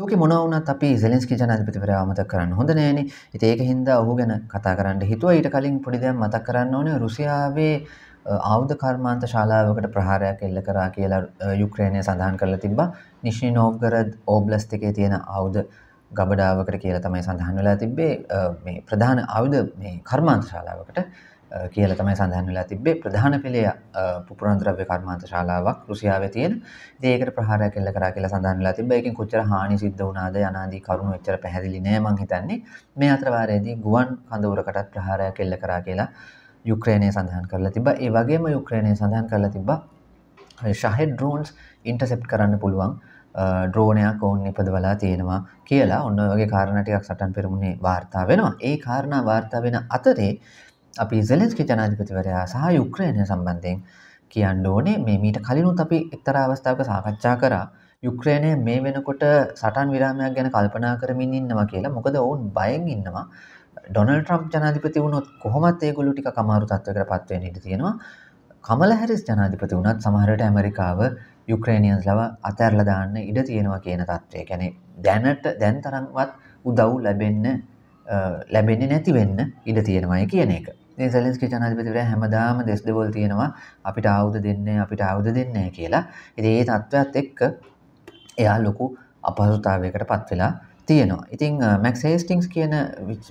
ලෝකෙ මොනවා වුණත් අපි සෙලෙන්ස්කී ජනාධිපතිවරයා අමතක කරන්න හොඳ නෑනේ. ඉතින් ඒක හින්දා ඔහු ගැන කතා කරන්න හිතුවා. ඊට කලින් පොඩි දෙයක් මතක් කරන්න ඕනේ. රුසියාවේ ආයුධ කර්මාන්ත ශාලාවකට ප්‍රහාරයක් එල්ල කරා කියලා යුක්‍රේනය සඳහන් කරලා තිබ්බා. නිෂ්නි නෝව්ගොරොඩ් ඕබ්ලස්ට් එකේ තියෙන ආයුධ ගබඩාවකට කියලා තමයි සඳහන් වෙලා තිබ්බේ. මේ ප්‍රධාන ආයුධ මේ කර්මාන්ත ශාලාවකට කියලා තමයි සඳහන් වෙලා තිබ්බේ. ප්‍රධාන පෙළේ පුපුරන ද්‍රව්‍ය කර්මාන්ත ශාලාවක් රුසියාවේ තියෙන. ඉතින් ඒකට ප්‍රහාරයක් එල්ල කරා කියලා සඳහන් වෙලා තිබ්බා. ඒකෙන් කොච්චර හානි සිද්ධ වුණාද යනාදී කරුණු එච්චර පැහැදිලි නෑ මං හිතන්නේ. මේ අතර වාරයේදී ගුවන් කඳවුරකටත් ප්‍රහාරයක් එල්ල කරා කියලා යුක්‍රේනය සඳහන් කරලා තිබ්බා. ඒ වගේම යුක්‍රේනය සඳහන් කරලා තිබ්බා ෂහෙඩ් ඩ්‍රෝන්ස් ඉන්ටර්සෙප්ට් කරන්න පුළුවන් ඩ්‍රෝනයක් ඔවුන් නිපදවලා තියෙනවා කියලා ඔන්න ඔය වගේ කාරණා ටිකක් සටන් පෙරමුණේ වාර්තා වෙනවා. ඒ කාරණා වාර්තා වෙන අතරේ අපි zelensky ජනාධිපතිවරයා සහ යුක්‍රේනය සම්බන්ධයෙන් කියන්න ඕනේ මේ මීට කලිනුත් අපි එක්තරා අවස්ථාවක සාකච්ඡා කරා යුක්‍රේනය මේ වෙනකොට සටන් විරාමයක් ගැන කල්පනා කරමින් ඉන්නවා කියලා. මොකද ඔවුන් බයෙන් ඉන්නවා ඩොනල්ඩ් ට්‍රම්ප් ජනාධිපති වුණොත් කොහොමත් ඒගොල්ලෝ ටිකක් අමාරු තත්ත්වයකට පත් වෙන්න ඉඩ තියෙනවා. කමලා හැරිස් ජනාධිපති වුණත් සමහර විට ඇමරිකාව යුක්‍රේනියන්ස්ලව අතහැරලා දාන්න ඉඩ තියෙනවා කියන තත්ත්වය. කියන්නේ දැන් තරම්වත් උදව් ලැබෙන්නේ නැති වෙන්න ඉඩ තියෙනවායි කියන එක. ඉතින් zelensky ජනාධිපතිවරයා හැමදාම දෙස් දෙවොල් තියෙනවා අපිට ආයුධ දෙන්නේ කියලා. ඉතින් ඒ තත්ත්වයක් එක්ක එයා ලොකු අපහසුතාවයකට පත් වෙලා තියෙනවා. ඉතින් මැක්ස් හේස්ටින්ග්ස් කියන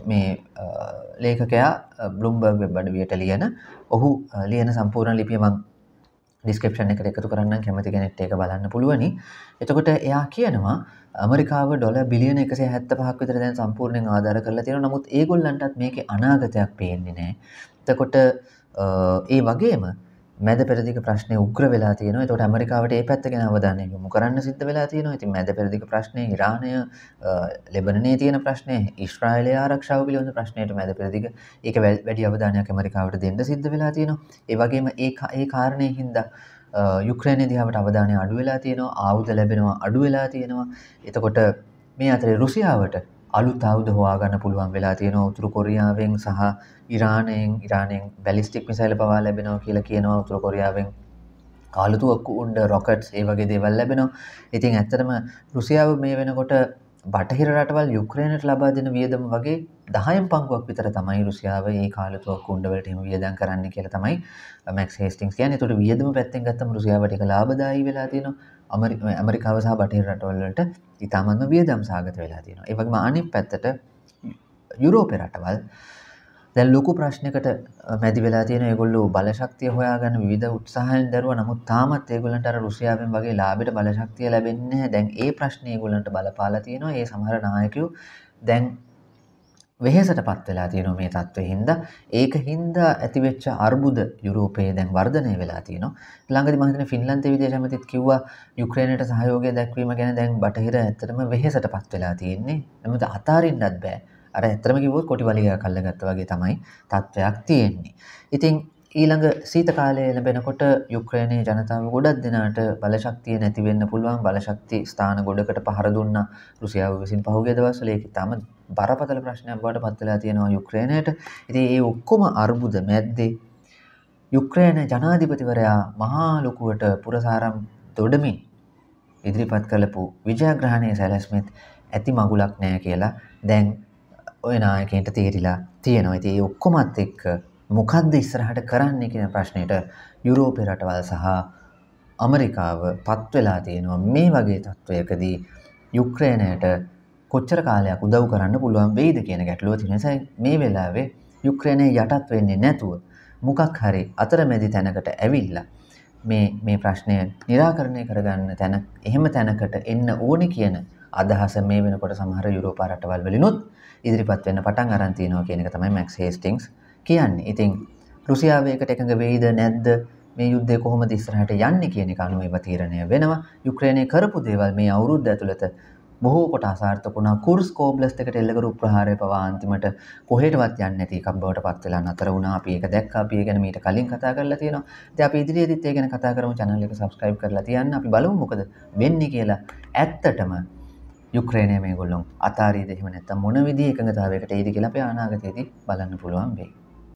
මේ ලේඛකයා බ්ලූම්බර්ග් වෙබ් අඩවියට ඔහු ලියන සම්පූර්ණ ලිපිය මම ඩිස්ක්‍රිප්ෂන් එකට එකතු කරන්නම් කැමති කෙනෙක්ට ඒක බලන්න පුළුවනි. එතකොට එයා කියනවා ඇමරිකාව ඩොලර් බිලියන 175ක් විතර දැන් සම්පූර්ණයෙන් ආධාර කරලා තියෙනවා. නමුත් ඒගොල්ලන්ටත් මේකේ අනාගතයක් පේන්නේ නැහැ. එතකොට ඒ වගේම මැද පෙරදිග ප්‍රශ්නේ උග්‍ර වෙලා තියෙනවා. ඒකට ඇමරිකාවට ඒ පැත්ත ගැන අවධානය යොමු කරන්න සිද්ධ වෙලා තියෙනවා. ඉතින් මැද පෙරදිග ප්‍රශ්නේ, ඉරානය, ලෙබනනේ තියෙන ප්‍රශ්නේ, ඊශ්‍රායලයේ ආරක්ෂාව පිළිබඳ ප්‍රශ්නයට මැද පෙරදිග ඒක වැඩි අවධානයක් ඇමරිකාවට දෙන්න සිද්ධ වෙලා තියෙනවා. ඒ වගේම ඒ කාරණේ හින්දා යුක්‍රේනයේ දිහාවට අවධානය අඩු වෙලා තියෙනවා. ආයුධ ලැබෙනවා අඩු වෙලා තියෙනවා. එතකොට මේ අතරේ රුසියාවට අලුත් ආයුධ හොයාගන්න පුළුවන් වෙලා තියෙනවා. උතුරු කොරියාවෙන් සහ ඉරානයෙන් බැලිස්ටික් මිසයිල් පවා ලැබෙනවා කියලා කියනවා. උතුරු කොරියාවෙන් කාලතුවක්කු උණ්ඩ රොකට්ස් ඒ වගේ දේවල් ලැබෙනවා. ඉතින් ඇත්තටම රුසියාව මේ වෙනකොට බටහිර රටවල් යුක්‍රේනයට ලබා දෙන වියදම වගේ 10න් පංගුවක් විතර තමයි රුසියාව මේ කාලතුවක්කු උණ්ඩ වලට එහෙම වියදම් කරන්න කියලා තමයි මැක්ස් හේස්ටින්ග්ස් කියන්නේ. ඒකට වියදම පැත්තෙන් ගත්තම රුසියාවට ඒක ලාභදායී වෙලා තියෙනවා. ඇමරිකාව සහ බටහිර රටවල් වලට ඉතාමත්ම වියදම් සාගත වෙලා තියෙනවා. ඒ වගේම අනිත් පැත්තට යුරෝපේ රටවල් දැන් ලොකු ප්‍රශ්නයකට මැදි වෙලා තියෙන ඒගොල්ලෝ බලශක්තිය හොයාගන්න විවිධ උත්සාහයන් දරුවා. නමුත් තාමත් ඒගොල්ලන්ට අර රුසියාවෙන් වගේ ලාභයට බලශක්තිය ලැබෙන්නේ නැහැ. දැන් ඒ ප්‍රශ්නේ ඒගොල්ලන්ට බලපාලා තියෙනවා. ඒ සමහර නායකයෝ දැන් වෙහෙසටපත් වෙලා තියෙනවා මේ තත්ත්වෙ හින්දා. ඒක හින්දා ඇතිවෙච්ච අර්බුද යුරෝපයේ දැන් වර්ධනය වෙලා තියෙනවා. ළඟදී මම හිතන්නේ ෆින්ලන්තයේ විදේශ ඇමතිත් කිව්වා යුක්‍රේනයට සහයෝගය දැක්වීම ගැන දැන් බටහිර ඇත්තටම වෙහෙසටපත් වෙලා තියෙන්නේ. නමුත් අතාරින්නත් බෑ. අර ඇත්තම කිව්වොත් කොටි වලිගයක් අල්ලගත්තා වගේ තමයි තත්ත්වයක් තියෙන්නේ. ඉතින් ඊළඟ ශීත කාලය ලැබෙනකොට යුක්‍රේනයේ ජනතාව ගොඩක් දෙනාට බලශක්තිය නැති වෙන්න පුළුවන්. බලශක්ති ස්ථාන ගොඩකට පහර දුන්නා රුසියාව විසින් පහුගිය දවස්වල. ඒක තාම බරපතල ප්‍රශ්නයක් බවට පත් වෙලා තියෙනවා යුක්‍රේනයට. ඉතින් මේ ඔක්කොම අර්බුද මැද්දේ යුක්‍රේන ජනාධිපතිවරයා මහා ලොකුවට පුරසාරම් දොඩමින් ඉදිරිපත් කළපු විජයග්‍රහණයේ සැලැස්මෙත් ඇති මගුලක් නැහැ කියලා දැන් ඔය නායකයන්ට තේරිලා තියෙනවා. ඉතින් මේ ඔක්කොමත් එක්ක මොකද්ද ඉස්සරහට කරන්න කියන ප්‍රශ්නෙට යුරෝපේ රටවල් සහ ඇමරිකාව පත් වෙලා තියෙනවා. මේ වගේ තත්වයකදී යුක්‍රේනයට කොච්චර කාලයක් උදව් කරන්න පුළුවන් වෙයිද කියන ගැටලුව තියෙන නිසා මේ වෙලාවේ යුක්‍රේනය යටත් වෙන්නේ නැතුව මොකක් හරි අතරමැදි තැනකට ඇවිල්ලා මේ ප්‍රශ්නය निराකරණය කරගන්න තැන එහෙම තැනකට එන්න ඕනේ කියන අදහස මේ වෙනකොට සමහර යුරෝපා රටවල් වලිනුත් ඉදිරිපත් වෙන්න පටන් අරන් තියෙනවා කියන එක තමයි මැක්ස් හේස්ටින්ග්ස් කියන්නේ. ඉතින් රුසියාව ඒකට එකඟ වෙයිද නැද්ද මේ යුද්ධය කොහොමද ඉස්සරහට යන්නේ කියන එක අනුව ඒව තීරණය වෙනවා. යුක්‍රේනයේ කරපු දේවල් මේ අවුරුද්ද ඇතුළත බොහෝ කොට අසාර්ථක වුණා. කුර්ස්ක් ඕබ්ලස්ට් එකට එල්ල කරපු ප්‍රහාරය පවා අන්තිමට කොහෙටවත් යන්නේ නැති එකක් බවට පත් වෙලා නතර වුණා. අපි ඒක දැක්කා. අපි ඒ ගැන මීට කලින් කතා කරලා තියෙනවා. ඉතින් අපි ඉදිරියේදීත් ඒ ගැන කතා කරමු. channel එක subscribe කරලා තියන්න. අපි බලමු මොකද වෙන්නේ කියලා. ඇත්තටම යුක්‍රේනය මේගොල්ලෝ අතාරීද එහෙම නැත්නම් මොන විදිහේ එකඟතාවයකට එයිද කියලා අපි අනාගතයේදී බලන්න පුළුවන් වෙයි.